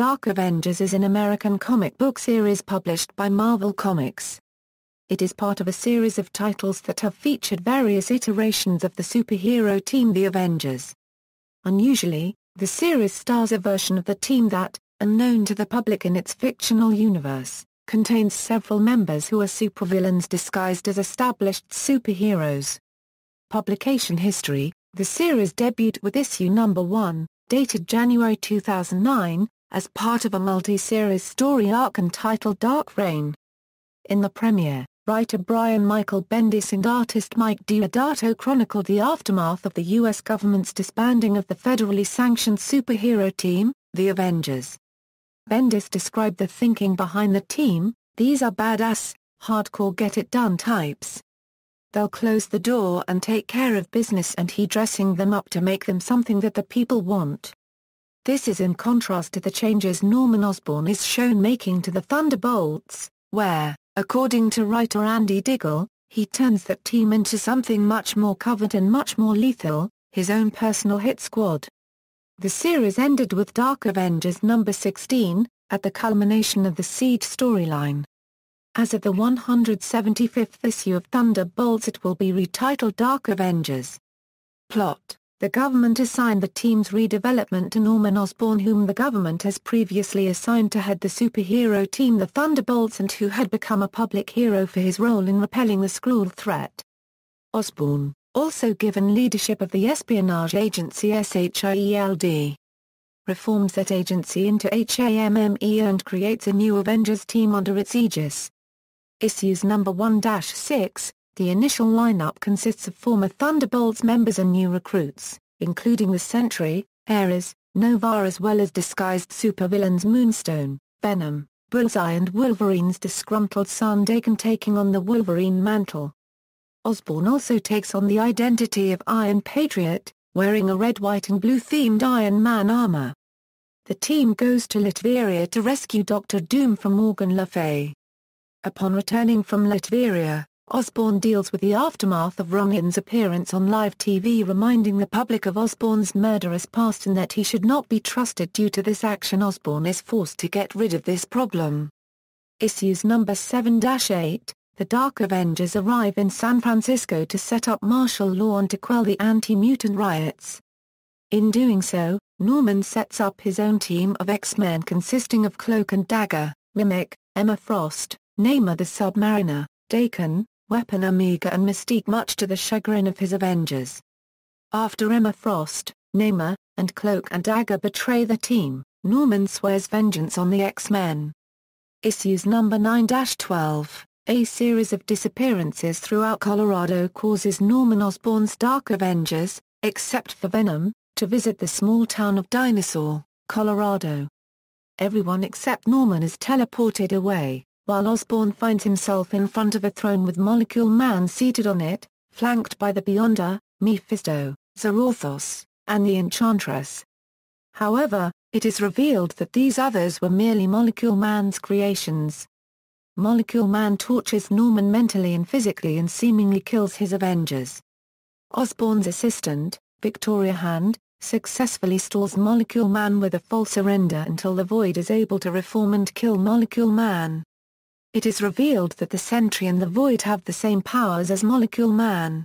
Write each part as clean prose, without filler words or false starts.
Dark Avengers is an American comic book series published by Marvel Comics. It is part of a series of titles that have featured various iterations of the superhero team the Avengers. Unusually, the series stars a version of the team that, unknown to the public in its fictional universe, contains several members who are supervillains disguised as established superheroes. Publication history: the series debuted with issue number 1, dated January 2009, as part of a multi-series story arc entitled Dark Reign. In the premiere, writer Brian Michael Bendis and artist Mike Deodato chronicled the aftermath of the U.S. government's disbanding of the federally sanctioned superhero team, the Avengers. Bendis described the thinking behind the team: "These are badass, hardcore get-it-done types. They'll close the door and take care of business, and he dressing them up to make them something that the people want." This is in contrast to the changes Norman Osborn is shown making to the Thunderbolts, where, according to writer Andy Diggle, he turns that team into something much more covert and much more lethal, his own personal hit squad. The series ended with Dark Avengers number 16, at the culmination of the Siege storyline. As of the 175th issue of Thunderbolts, it will be retitled Dark Avengers. Plot: the government assigned the team's redevelopment to Norman Osborn, whom the government has previously assigned to head the superhero team the Thunderbolts and who had become a public hero for his role in repelling the Skrull threat. Osborn, also given leadership of the espionage agency SHIELD, reforms that agency into HAMME and creates a new Avengers team under its aegis. Issues number 1-6, the initial lineup consists of former Thunderbolts members and new recruits, including the Sentry, Ares, Nova, as well as disguised supervillains Moonstone, Venom, Bullseye, and Wolverine's disgruntled son Dagon taking on the Wolverine mantle. Osborn also takes on the identity of Iron Patriot, wearing a red, white and blue themed Iron Man armor. The team goes to Latveria to rescue Doctor Doom from Morgan Le Fay. Upon returning from Latveria, Osborn deals with the aftermath of Ronin's appearance on live TV, reminding the public of Osborn's murderous past and that he should not be trusted. Due to this action, Osborn is forced to get rid of this problem. Issues number 7-8, the Dark Avengers arrive in San Francisco to set up martial law and to quell the anti-mutant riots. In doing so, Norman sets up his own team of X-Men consisting of Cloak and Dagger, Mimic, Emma Frost, Namor the Submariner, Daken, Weapon Omega and Mystique, much to the chagrin of his Avengers. After Emma Frost, Namor, and Cloak and Dagger betray the team, Norman swears vengeance on the X-Men. Issues number 9-12, a series of disappearances throughout Colorado causes Norman Osborn's Dark Avengers, except for Venom, to visit the small town of Dinosaur, Colorado. Everyone except Norman is teleported away, while Osborn finds himself in front of a throne with Molecule Man seated on it, flanked by the Beyonder, Mephisto, Zarathos, and the Enchantress. However, it is revealed that these others were merely Molecule Man's creations. Molecule Man tortures Norman mentally and physically and seemingly kills his Avengers. Osborn's assistant, Victoria Hand, successfully stalls Molecule Man with a false surrender until the Void is able to reform and kill Molecule Man. It is revealed that the Sentry and the Void have the same powers as Molecule Man.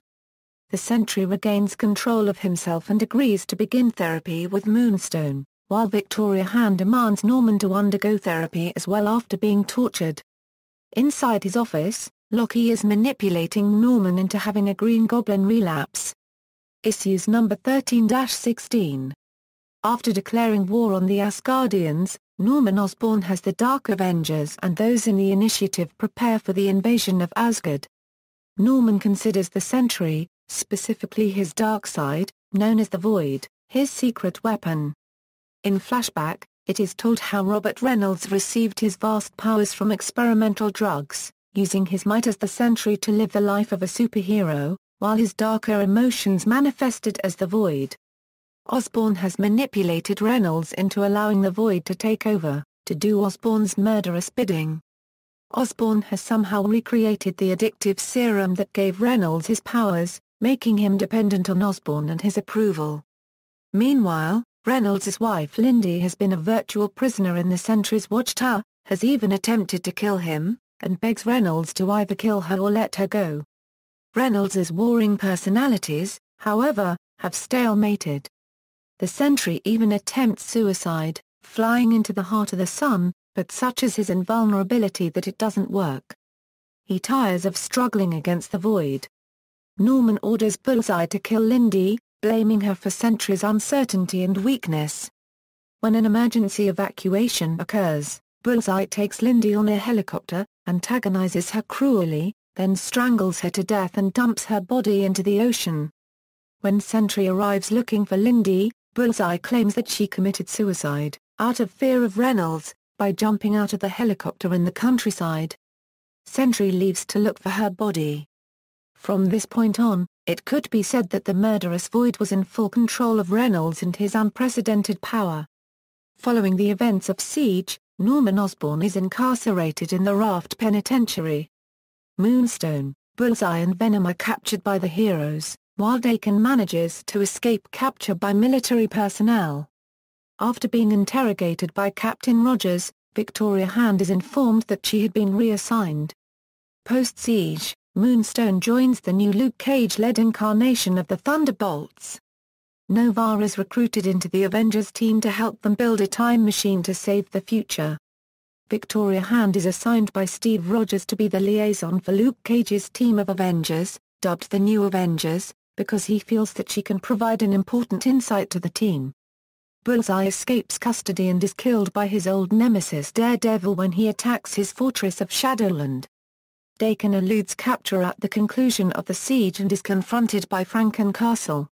The Sentry regains control of himself and agrees to begin therapy with Moonstone, while Victoria Hand demands Norman to undergo therapy as well after being tortured. Inside his office, Loki is manipulating Norman into having a Green Goblin relapse. Issues number 13-16. After declaring war on the Asgardians, Norman Osborn has the Dark Avengers and those in the Initiative prepare for the invasion of Asgard. Norman considers the Sentry, specifically his dark side, known as the Void, his secret weapon. In flashback, it is told how Robert Reynolds received his vast powers from experimental drugs, using his might as the Sentry to live the life of a superhero, while his darker emotions manifested as the Void. Osborn has manipulated Reynolds into allowing the Void to take over, to do Osborn's murderous bidding. Osborn has somehow recreated the addictive serum that gave Reynolds his powers, making him dependent on Osborn and his approval. Meanwhile, Reynolds' wife Lindy has been a virtual prisoner in the Sentry's watchtower, has even attempted to kill him, and begs Reynolds to either kill her or let her go. Reynolds' warring personalities, however, have stalemated. The Sentry even attempts suicide, flying into the heart of the sun, but such is his invulnerability that it doesn't work. He tires of struggling against the void. Norman orders Bullseye to kill Lindy, blaming her for Sentry's uncertainty and weakness. When an emergency evacuation occurs, Bullseye takes Lindy on a helicopter, antagonizes her cruelly, then strangles her to death and dumps her body into the ocean. When Sentry arrives looking for Lindy, Bullseye claims that she committed suicide, out of fear of Reynolds, by jumping out of the helicopter in the countryside. Sentry leaves to look for her body. From this point on, it could be said that the murderous Void was in full control of Reynolds and his unprecedented power. Following the events of Siege, Norman Osborn is incarcerated in the Raft Penitentiary. Moonstone, Bullseye and Venom are captured by the heroes, while Daken manages to escape capture by military personnel. After being interrogated by Captain Rogers, Victoria Hand is informed that she had been reassigned. Post-Siege, Moonstone joins the new Luke Cage-led incarnation of the Thunderbolts. Nova is recruited into the Avengers team to help them build a time machine to save the future. Victoria Hand is assigned by Steve Rogers to be the liaison for Luke Cage's team of Avengers, dubbed the New Avengers, because he feels that she can provide an important insight to the team. Bullseye escapes custody and is killed by his old nemesis Daredevil when he attacks his fortress of Shadowland. Daken eludes capture at the conclusion of the siege and is confronted by Franken-Castle.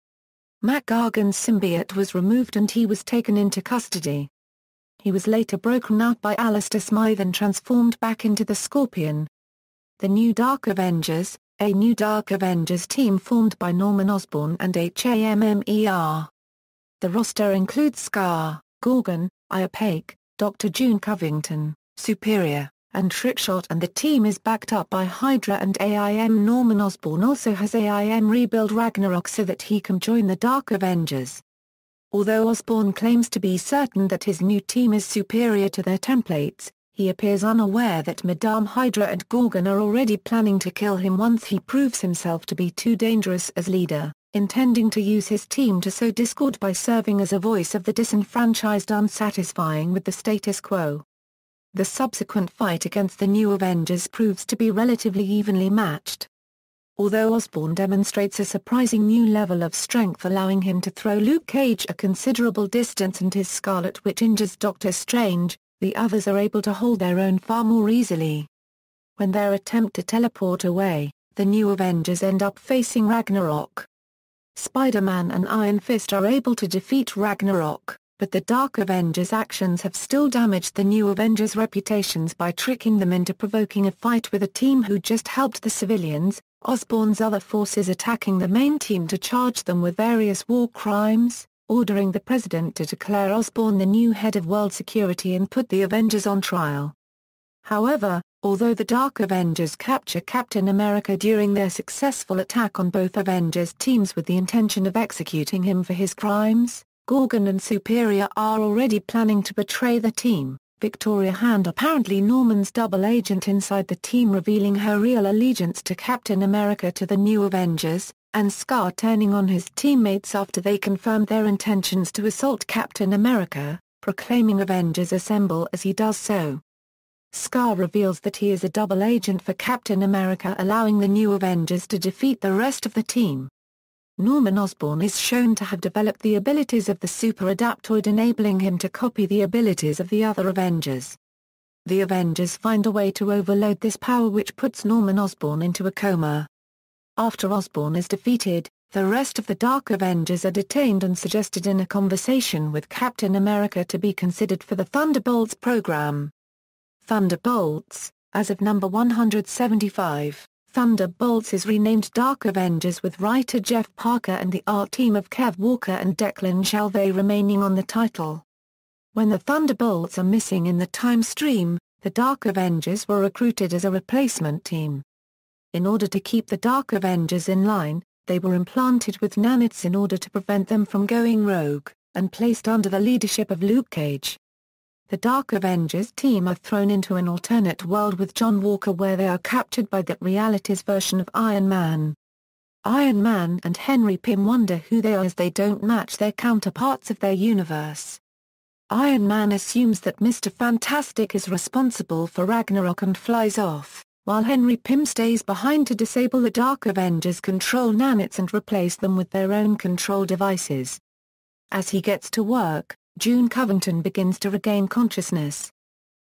Mac Gargan's symbiote was removed and he was taken into custody. He was later broken out by Alistair Smythe and transformed back into the Scorpion. The New Dark Avengers, a new Dark Avengers team formed by Norman Osborn and HAMMER. The roster includes Scar, Gorgon, Iapake, Dr. June Covington, Superior, and Trickshot, and the team is backed up by Hydra and AIM. Norman Osborn also has AIM rebuild Ragnarok so that he can join the Dark Avengers. Although Osborn claims to be certain that his new team is superior to their templates, he appears unaware that Madame Hydra and Gorgon are already planning to kill him once he proves himself to be too dangerous as leader, intending to use his team to sow discord by serving as a voice of the disenfranchised unsatisfying with the status quo. The subsequent fight against the New Avengers proves to be relatively evenly matched. Although Osborn demonstrates a surprising new level of strength, allowing him to throw Luke Cage a considerable distance, and his Scarlet Witch injures Doctor Strange, the others are able to hold their own far more easily. When their attempt to teleport away, the New Avengers end up facing Ragnarok. Spider-Man and Iron Fist are able to defeat Ragnarok, but the Dark Avengers' actions have still damaged the New Avengers' reputations by tricking them into provoking a fight with a team who just helped the civilians, Osborn's other forces attacking the main team to charge them with various war crimes, ordering the president to declare Osborn the new head of world security and put the Avengers on trial. However, although the Dark Avengers capture Captain America during their successful attack on both Avengers teams with the intention of executing him for his crimes, Gorgon and Superior are already planning to betray the team. Victoria Hand, apparently Norman's double agent inside the team, revealing her real allegiance to Captain America to the New Avengers, and Scar turning on his teammates after they confirmed their intentions to assault Captain America, proclaiming Avengers Assemble as he does so. Scar reveals that he is a double agent for Captain America, allowing the New Avengers to defeat the rest of the team. Norman Osborn is shown to have developed the abilities of the Super Adaptoid, enabling him to copy the abilities of the other Avengers. The Avengers find a way to overload this power, which puts Norman Osborn into a coma. After Osborn is defeated, the rest of the Dark Avengers are detained and suggested in a conversation with Captain America to be considered for the Thunderbolts program. Thunderbolts, as of number 175. Thunderbolts is renamed Dark Avengers, with writer Jeff Parker and the art team of Kev Walker and Declan Shalvey remaining on the title. When the Thunderbolts are missing in the time stream, the Dark Avengers were recruited as a replacement team. In order to keep the Dark Avengers in line, they were implanted with nanites in order to prevent them from going rogue, and placed under the leadership of Luke Cage. The Dark Avengers team are thrown into an alternate world with John Walker where they are captured by that reality's version of Iron Man. Iron Man and Henry Pym wonder who they are as they don't match their counterparts of their universe. Iron Man assumes that Mr. Fantastic is responsible for Ragnarok and flies off, while Henry Pym stays behind to disable the Dark Avengers' control nanites and replace them with their own control devices. As he gets to work, June Covington begins to regain consciousness.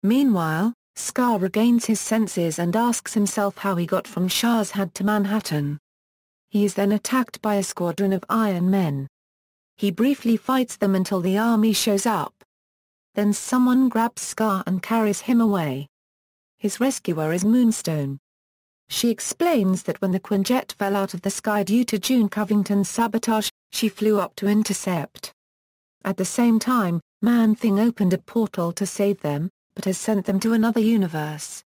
Meanwhile, Scar regains his senses and asks himself how he got from Shah's to Manhattan. He is then attacked by a squadron of Iron Men. He briefly fights them until the army shows up. Then someone grabs Scar and carries him away. His rescuer is Moonstone. She explains that when the Quinjet fell out of the sky due to June Covington's sabotage, she flew up to intercept. At the same time, Man-Thing opened a portal to save them, but has sent them to another universe.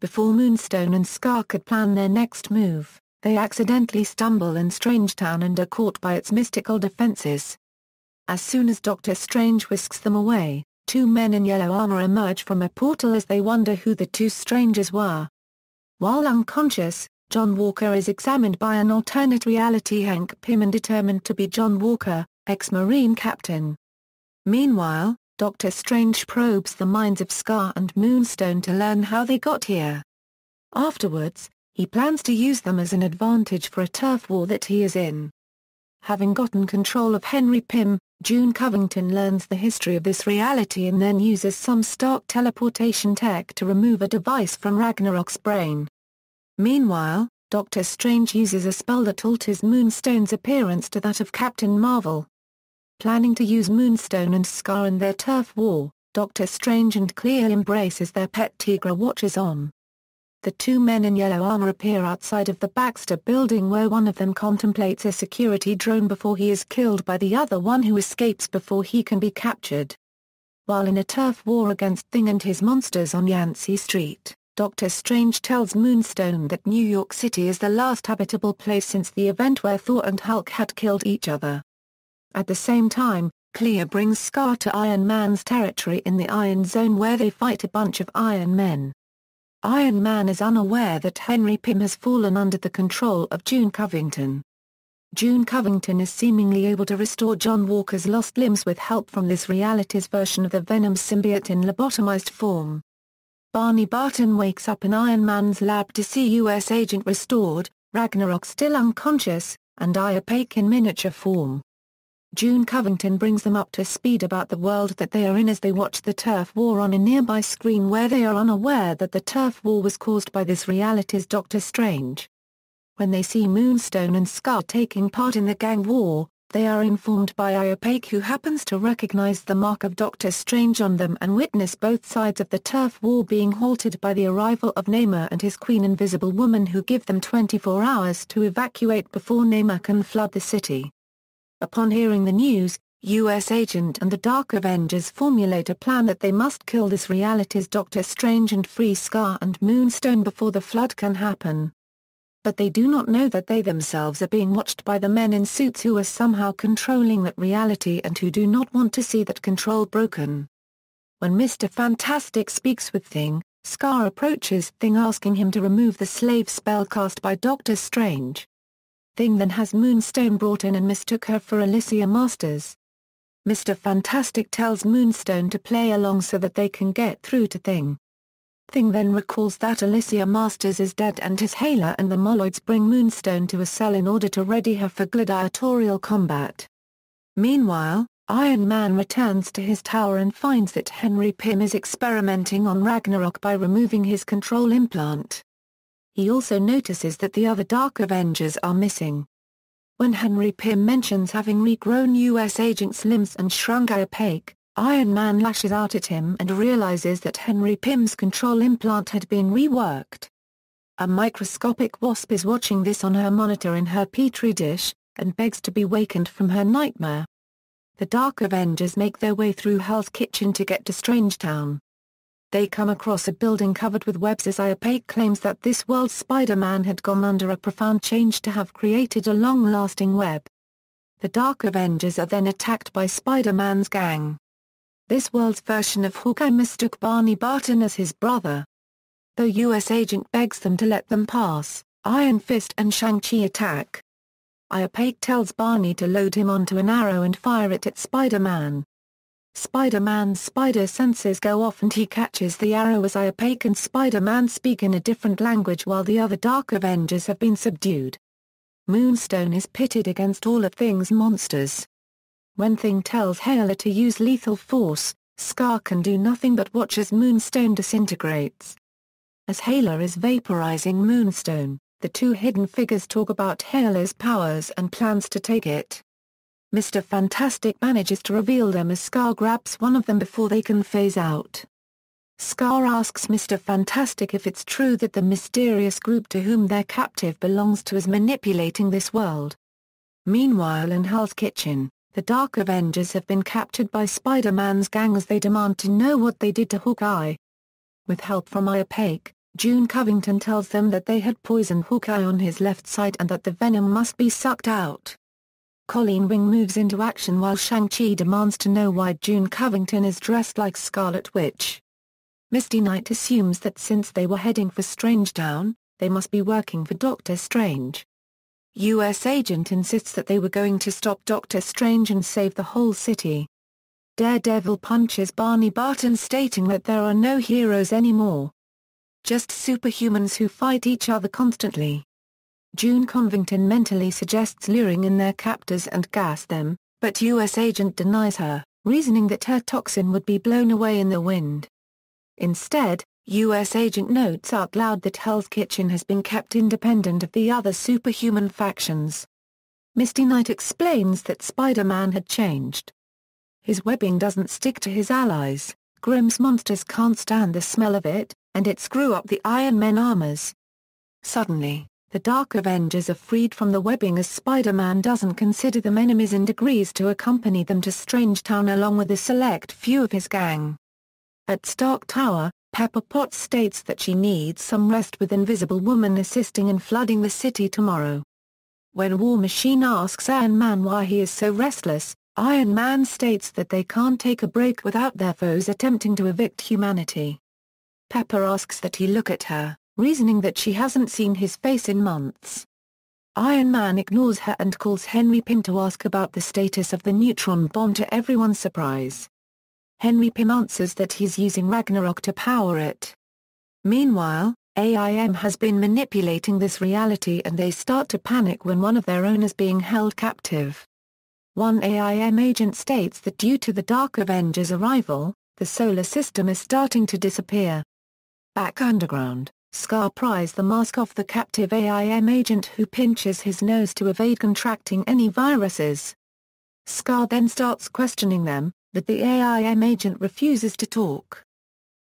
Before Moonstone and Scar could plan their next move, they accidentally stumble in Strangetown and are caught by its mystical defenses. As soon as Doctor Strange whisks them away, two men in yellow armor emerge from a portal as they wonder who the two strangers were. While unconscious, John Walker is examined by an alternate reality Hank Pym and determined to be John Walker, ex-Marine captain. Meanwhile, Doctor Strange probes the minds of Scar and Moonstone to learn how they got here. Afterwards, he plans to use them as an advantage for a turf war that he is in. Having gotten control of Henry Pym, June Covington learns the history of this reality and then uses some Stark teleportation tech to remove a device from Ragnarok's brain. Meanwhile, Doctor Strange uses a spell that alters Moonstone's appearance to that of Captain Marvel. Planning to use Moonstone and Scar in their turf war, Doctor Strange and Clea embrace as their pet Tigra watches on. The two men in yellow armor appear outside of the Baxter building where one of them contemplates a security drone before he is killed by the other one who escapes before he can be captured. While in a turf war against Thing and his monsters on Yancey Street, Doctor Strange tells Moonstone that New York City is the last habitable place since the event where Thor and Hulk had killed each other. At the same time, Clea brings Scar to Iron Man's territory in the Iron Zone where they fight a bunch of Iron Men. Iron Man is unaware that Henry Pym has fallen under the control of June Covington. June Covington is seemingly able to restore John Walker's lost limbs with help from this reality's version of the Venom symbiote in lobotomized form. Barney Barton wakes up in Iron Man's lab to see U.S. Agent restored, Ragnarok still unconscious, and Iopake in miniature form. June Covington brings them up to speed about the world that they are in as they watch the turf war on a nearby screen where they are unaware that the turf war was caused by this reality's Doctor Strange. When they see Moonstone and Scar taking part in the gang war, they are informed by Iopake who happens to recognize the mark of Doctor Strange on them and witness both sides of the turf war being halted by the arrival of Namor and his Queen Invisible Woman who give them 24 hours to evacuate before Namor can flood the city. Upon hearing the news, U.S. Agent and the Dark Avengers formulate a plan that they must kill this reality's Doctor Strange and free Scar and Moonstone before the flood can happen. But they do not know that they themselves are being watched by the men in suits who are somehow controlling that reality and who do not want to see that control broken. When Mr. Fantastic speaks with Thing, Scar approaches Thing asking him to remove the slave spell cast by Doctor Strange. Thing then has Moonstone brought in and mistook her for Alicia Masters. Mr. Fantastic tells Moonstone to play along so that they can get through to Thing. Thing then recalls that Alicia Masters is dead and his Hela and the Moloids bring Moonstone to a cell in order to ready her for gladiatorial combat. Meanwhile, Iron Man returns to his tower and finds that Henry Pym is experimenting on Ragnarok by removing his control implant. He also notices that the other Dark Avengers are missing. When Henry Pym mentions having regrown U.S. Agent's limbs and shrunk Iopake, Iron Man lashes out at him and realizes that Henry Pym's control implant had been reworked. A microscopic wasp is watching this on her monitor in her petri dish, and begs to be wakened from her nightmare. The Dark Avengers make their way through Hell's Kitchen to get to Strangetown. They come across a building covered with webs as Iopake claims that this world's Spider-Man had gone under a profound change to have created a long-lasting web. the Dark Avengers are then attacked by Spider-Man's gang. This world's version of Hawkeye mistook Barney Barton as his brother. Though U.S. Agent begs them to let them pass, Iron Fist and Shang-Chi attack. Iron tells Barney to load him onto an arrow and fire it at Spider-Man. Spider-Man's spider senses go off and he catches the arrow as Iron and Spider-Man speak in a different language while the other Dark Avengers have been subdued. Moonstone is pitted against all of Thing's monsters. When Thing tells Hela to use lethal force, Scar can do nothing but watch as Moonstone disintegrates. As Hela is vaporizing Moonstone, the two hidden figures talk about Hela's powers and plans to take it. Mr. Fantastic manages to reveal them as Scar grabs one of them before they can phase out. Scar asks Mr. Fantastic if it's true that the mysterious group to whom their captive belongs to is manipulating this world. Meanwhile in Hell's Kitchen, the Dark Avengers have been captured by Spider-Man's gang as they demand to know what they did to Hawkeye. With help from Iron, June Covington tells them that they had poisoned Hawkeye on his left side and that the venom must be sucked out. Colleen Wing moves into action while Shang-Chi demands to know why June Covington is dressed like Scarlet Witch. Misty Knight assumes that since they were heading for Strangetown, they must be working for Doctor Strange. U.S. Agent insists that they were going to stop Doctor Strange and save the whole city. Daredevil punches Barney Barton stating that there are no heroes anymore. Just superhumans who fight each other constantly. June Covington mentally suggests luring in their captors and gas them, but U.S. Agent denies her, reasoning that her toxin would be blown away in the wind. Instead, U.S. Agent notes out loud that Hell's Kitchen has been kept independent of the other superhuman factions. Misty Knight explains that Spider-Man had changed. His webbing doesn't stick to his allies, Grimm's monsters can't stand the smell of it, and it screw up the Iron Man armors. Suddenly, the Dark Avengers are freed from the webbing as Spider-Man doesn't consider them enemies and agrees to accompany them to Strangetown along with a select few of his gang. At Stark Tower, Pepper Potts states that she needs some rest with Invisible Woman assisting in flooding the city tomorrow. When War Machine asks Iron Man why he is so restless, Iron Man states that they can't take a break without their foes attempting to evict humanity. Pepper asks that he look at her, reasoning that she hasn't seen his face in months. Iron Man ignores her and calls Henry Pym to ask about the status of the neutron bomb to everyone's surprise. Henry Pym answers that he's using Ragnarok to power it. Meanwhile, AIM has been manipulating this reality and they start to panic when one of their own is being held captive. One AIM agent states that due to the Dark Avengers' arrival, the solar system is starting to disappear. Back underground, Scar pries the mask off the captive AIM agent who pinches his nose to evade contracting any viruses. Scar then starts questioning them, but the AIM agent refuses to talk.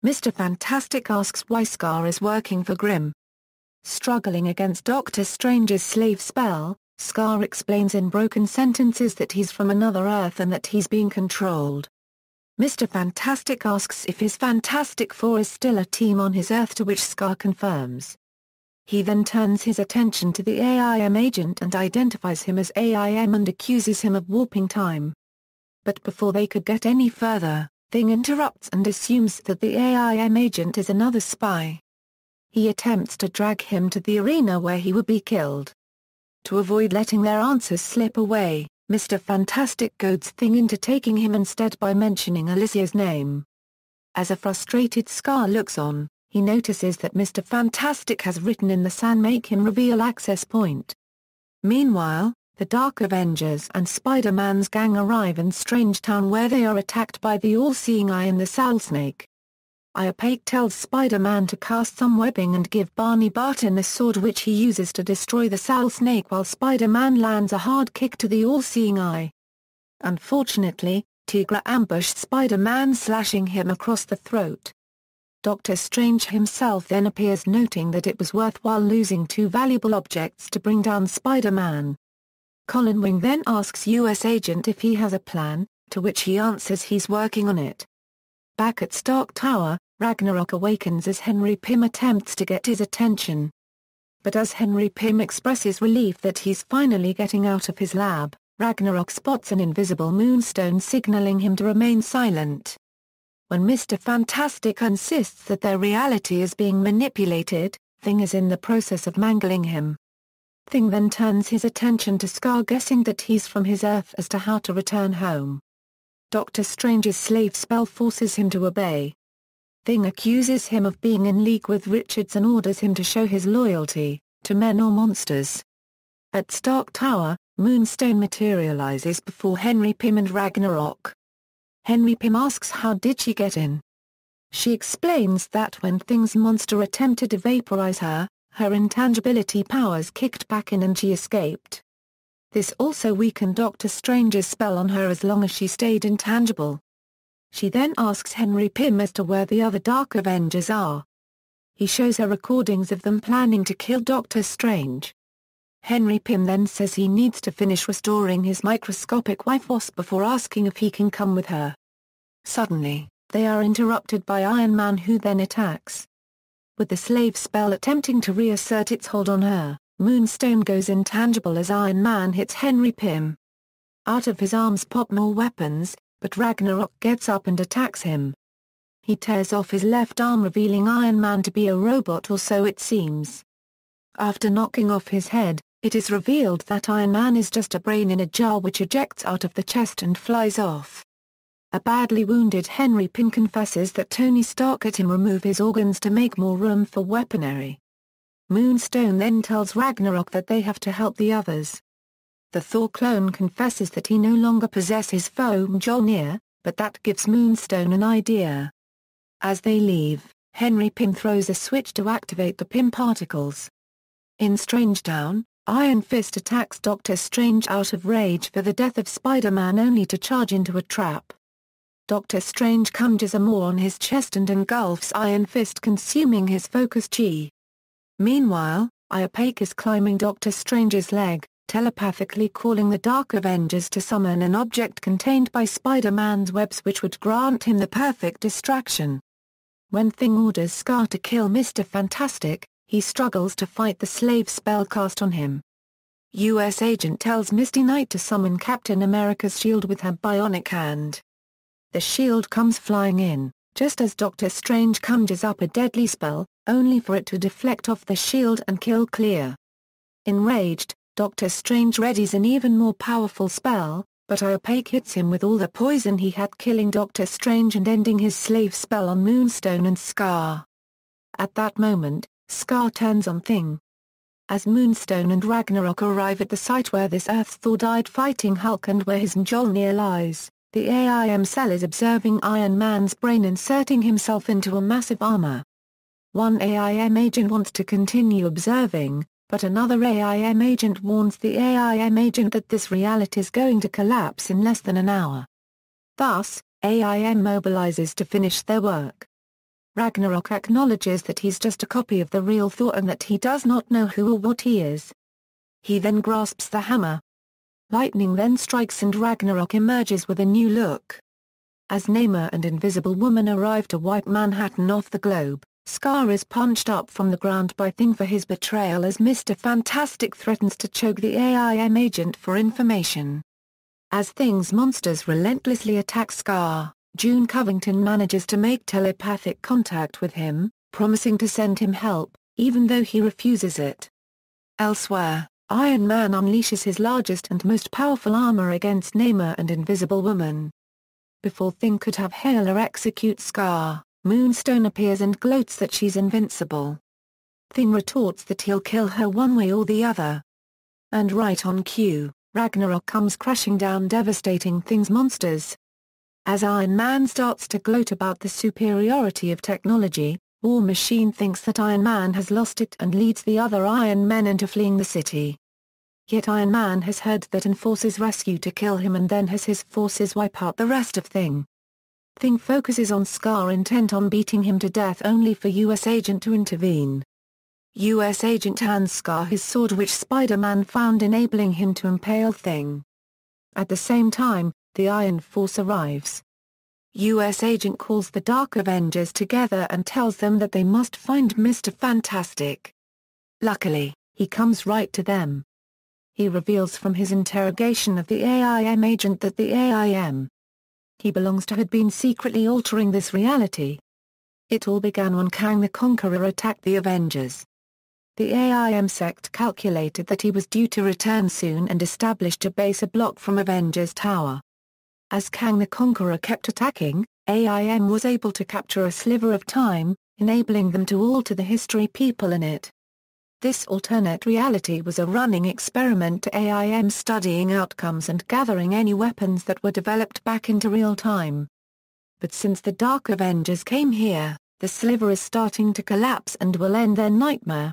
Mr. Fantastic asks why Scar is working for Grimm. Struggling against Doctor Strange's slave spell, Scar explains in broken sentences that he's from another Earth and that he's being controlled. Mr. Fantastic asks if his Fantastic Four is still a team on his Earth, to which Scar confirms. He then turns his attention to the AIM agent and identifies him as AIM and accuses him of warping time. But before they could get any further, Thing interrupts and assumes that the AIM agent is another spy. He attempts to drag him to the arena where he would be killed. To avoid letting their answers slip away, Mr. Fantastic goads Thing into taking him instead by mentioning Alicia's name. As a frustrated Scar looks on, he notices that Mr. Fantastic has written in the sand "Make him reveal access point." Meanwhile, the Dark Avengers and Spider-Man's gang arrive in Strangetown where they are attacked by the All-Seeing Eye and the Soul Snake. Iron tells Spider-Man to cast some webbing and give Barney Barton a sword which he uses to destroy the Soul Snake while Spider-Man lands a hard kick to the All-Seeing Eye. Unfortunately, Tigra ambushed Spider-Man, slashing him across the throat. Doctor Strange himself then appears, noting that it was worthwhile losing two valuable objects to bring down Spider-Man. Colin Wing then asks U.S. Agent if he has a plan, to which he answers he's working on it. Back at Stark Tower, Ragnarok awakens as Henry Pym attempts to get his attention. But as Henry Pym expresses relief that he's finally getting out of his lab, Ragnarok spots an invisible moonstone signaling him to remain silent. When Mr. Fantastic insists that their reality is being manipulated, Thing is in the process of mangling him. Thing then turns his attention to Scar, guessing that he's from his Earth as to how to return home. Doctor Strange's slave spell forces him to obey. Thing accuses him of being in league with Richards and orders him to show his loyalty, to men or monsters. At Stark Tower, Moonstone materializes before Henry Pym and Ragnarok. Henry Pym asks how did she get in. She explains that when Thing's monster attempted to vaporize her, her intangibility powers kicked back in and she escaped. This also weakened Doctor Strange's spell on her as long as she stayed intangible. She then asks Henry Pym as to where the other Dark Avengers are. He shows her recordings of them planning to kill Doctor Strange. Henry Pym then says he needs to finish restoring his microscopic wife Wasp before asking if he can come with her. Suddenly, they are interrupted by Iron Man, who then attacks. With the slave spell attempting to reassert its hold on her, Moonstone goes intangible as Iron Man hits Henry Pym. Out of his arms pop more weapons, but Ragnarok gets up and attacks him. He tears off his left arm, revealing Iron Man to be a robot, or so it seems. After knocking off his head, it is revealed that Iron Man is just a brain in a jar, which ejects out of the chest and flies off. A badly wounded Henry Pym confesses that Tony Stark had him remove his organs to make more room for weaponry. Moonstone then tells Ragnarok that they have to help the others. The Thor clone confesses that he no longer possesses foam Mjolnir, but that gives Moonstone an idea. As they leave, Henry Pym throws a switch to activate the Pym particles. In Strangetown, Iron Fist attacks Doctor Strange out of rage for the death of Spider-Man, only to charge into a trap. Doctor Strange conjures a maw on his chest and engulfs Iron Fist, consuming his focus chi. Meanwhile, Iopake is climbing Doctor Strange's leg, telepathically calling the Dark Avengers to summon an object contained by Spider-Man's webs which would grant him the perfect distraction. When Thing orders Scar to kill Mr. Fantastic, he struggles to fight the slave spell cast on him. U.S. Agent tells Misty Knight to summon Captain America's shield with her bionic hand. The shield comes flying in, just as Doctor Strange conjures up a deadly spell, only for it to deflect off the shield and kill Clear. Enraged, Doctor Strange readies an even more powerful spell, but Iopake hits him with all the poison he had, killing Doctor Strange and ending his slave spell on Moonstone and Scar. At that moment, Scar turns on Thing. As Moonstone and Ragnarok arrive at the site where this Earth's Thor died fighting Hulk and where his Mjolnir lies, the AIM cell is observing Iron Man's brain inserting himself into a massive armor. One AIM agent wants to continue observing, but another AIM agent warns the AIM agent that this reality is going to collapse in less than an hour. Thus, AIM mobilizes to finish their work. Ragnarok acknowledges that he's just a copy of the real Thor and that he does not know who or what he is. He then grasps the hammer. Lightning then strikes and Ragnarok emerges with a new look. As Namor and Invisible Woman arrive to wipe Manhattan off the globe, Scar is punched up from the ground by Thing for his betrayal as Mr. Fantastic threatens to choke the AIM agent for information. As Thing's monsters relentlessly attack Scar, June Covington manages to make telepathic contact with him, promising to send him help, even though he refuses it. Elsewhere, Iron Man unleashes his largest and most powerful armor against Namor and Invisible Woman. Before Thing could have Hela execute Scar, Moonstone appears and gloats that she's invincible. Thing retorts that he'll kill her one way or the other. And right on cue, Ragnarok comes crashing down, devastating Thing's monsters. As Iron Man starts to gloat about the superiority of technology, War Machine thinks that Iron Man has lost it and leads the other Iron Men into fleeing the city. Yet Iron Man has heard that and forces rescue to kill him and then has his forces wipe out the rest of Thing. Thing focuses on Scar, intent on beating him to death, only for U.S. Agent to intervene. U.S. Agent hands Scar his sword which Spider-Man found, enabling him to impale Thing. At the same time, the Iron Force arrives. U.S. Agent calls the Dark Avengers together and tells them that they must find Mr. Fantastic. Luckily, he comes right to them. He reveals from his interrogation of the AIM agent that the AIM he belongs to had been secretly altering this reality. It all began when Kang the Conqueror attacked the Avengers. The AIM sect calculated that he was due to return soon and established a base a block from Avengers Tower. As Kang the Conqueror kept attacking, AIM was able to capture a sliver of time, enabling them to alter the history people in it. This alternate reality was a running experiment to AIM studying outcomes and gathering any weapons that were developed back into real time. But since the Dark Avengers came here, the sliver is starting to collapse and will end their nightmare.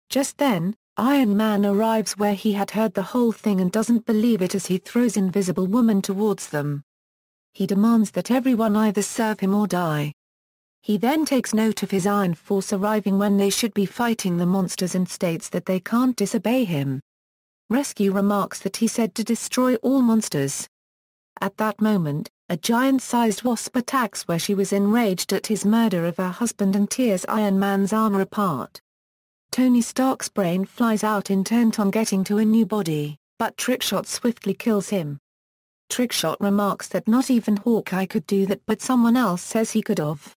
Just then, Iron Man arrives where he had heard the whole thing and doesn't believe it as he throws Invisible Woman towards them. He demands that everyone either serve him or die. He then takes note of his Iron Force arriving when they should be fighting the monsters and states that they can't disobey him. Rescue remarks that he said to destroy all monsters. At that moment, a giant-sized wasp attacks where she was enraged at his murder of her husband and tears Iron Man's armor apart. Tony Stark's brain flies out intent on getting to a new body, but Trickshot swiftly kills him. Trickshot remarks that not even Hawkeye could do that, but someone else says he could have.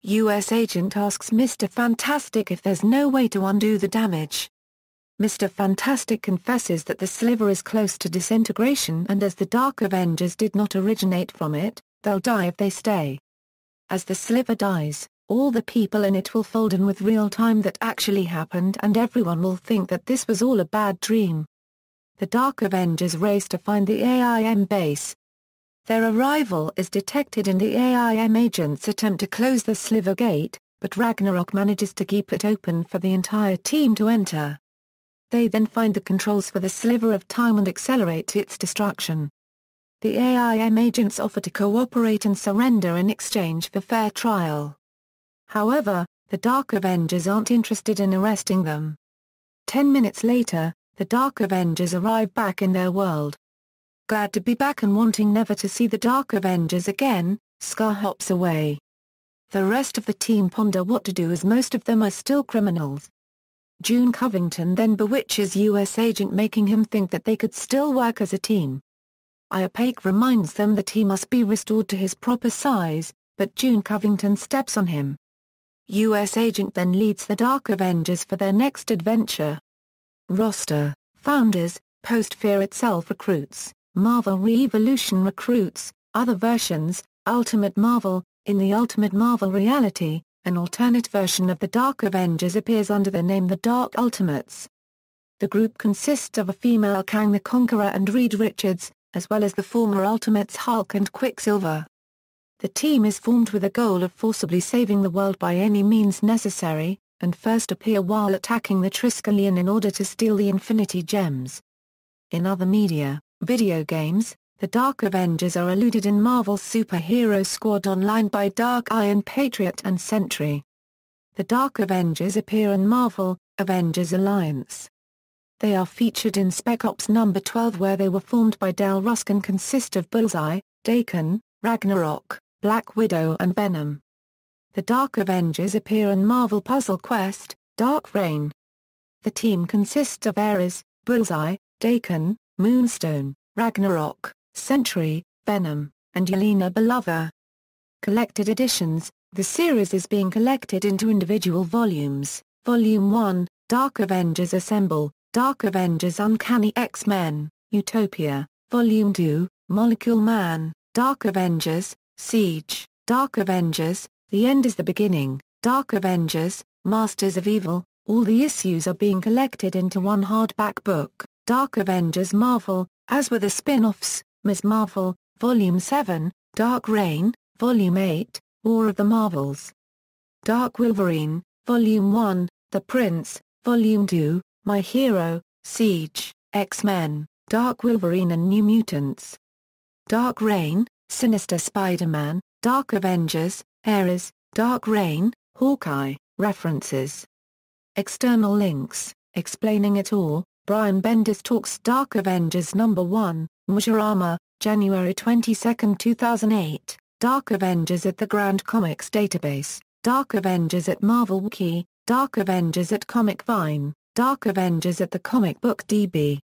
U.S. agent asks Mr. Fantastic if there's no way to undo the damage. Mr. Fantastic confesses that the sliver is close to disintegration and as the Dark Avengers did not originate from it, they'll die if they stay. As the sliver dies, all the people in it will fold in with real time that actually happened and everyone will think that this was all a bad dream. The Dark Avengers race to find the AIM base. Their arrival is detected in the AIM agent's attempt to close the sliver gate, but Ragnarok manages to keep it open for the entire team to enter. They then find the controls for the sliver of time and accelerate its destruction. The AIM agents offer to cooperate and surrender in exchange for fair trial. However, the Dark Avengers aren't interested in arresting them. 10 minutes later, the Dark Avengers arrive back in their world. Glad to be back and wanting never to see the Dark Avengers again, Scar hops away. The rest of the team ponder what to do as most of them are still criminals. June Covington then bewitches U.S. agent making him think that they could still work as a team. Iapake reminds them that he must be restored to his proper size, but June Covington steps on him. U.S. agent then leads the Dark Avengers for their next adventure. Roster, Founders, Post-Fear itself recruits. Marvel Re-Evolution recruits, other versions, Ultimate Marvel. In the Ultimate Marvel reality, an alternate version of the Dark Avengers appears under the name the Dark Ultimates. The group consists of a female Kang the Conqueror and Reed Richards, as well as the former Ultimates Hulk and Quicksilver. The team is formed with a goal of forcibly saving the world by any means necessary, and first appear while attacking the Triskelion in order to steal the Infinity Gems. In other media, video games, the Dark Avengers are alluded in Marvel's Superhero Squad Online by Dark Iron Patriot and Sentry. The Dark Avengers appear in Marvel, Avengers Alliance. They are featured in Spec Ops No. 12 where they were formed by Del Rusk and consist of Bullseye, Daken, Ragnarok, Black Widow and Venom. The Dark Avengers appear in Marvel Puzzle Quest, Dark Reign. The team consists of Ares, Bullseye, Daken, Moonstone, Ragnarok, Sentry, Venom, and Yelena Belova. Collected editions. The series is being collected into individual volumes. Volume 1, Dark Avengers Assemble, Dark Avengers Uncanny X-Men, Utopia. Volume 2, Molecule Man, Dark Avengers, Siege, Dark Avengers, The End is the Beginning, Dark Avengers, Masters of Evil. All the issues are being collected into one hardback book, Dark Avengers Marvel, as were the spin-offs, Ms. Marvel, Volume 7, Dark Reign, Volume 8, War of the Marvels. Dark Wolverine, Volume 1, The Prince, Volume 2, My Hero, Siege, X-Men, Dark Wolverine and New Mutants. Dark Reign, Sinister Spider-Man, Dark Avengers, Ares, Dark Reign, Hawkeye. References. External links, explaining it all. Brian Bendis talks Dark Avengers No. 1, Mujirama, January 22, 2008, Dark Avengers at the Grand Comics Database, Dark Avengers at Marvel Wiki, Dark Avengers at Comic Vine, Dark Avengers at the Comic Book DB.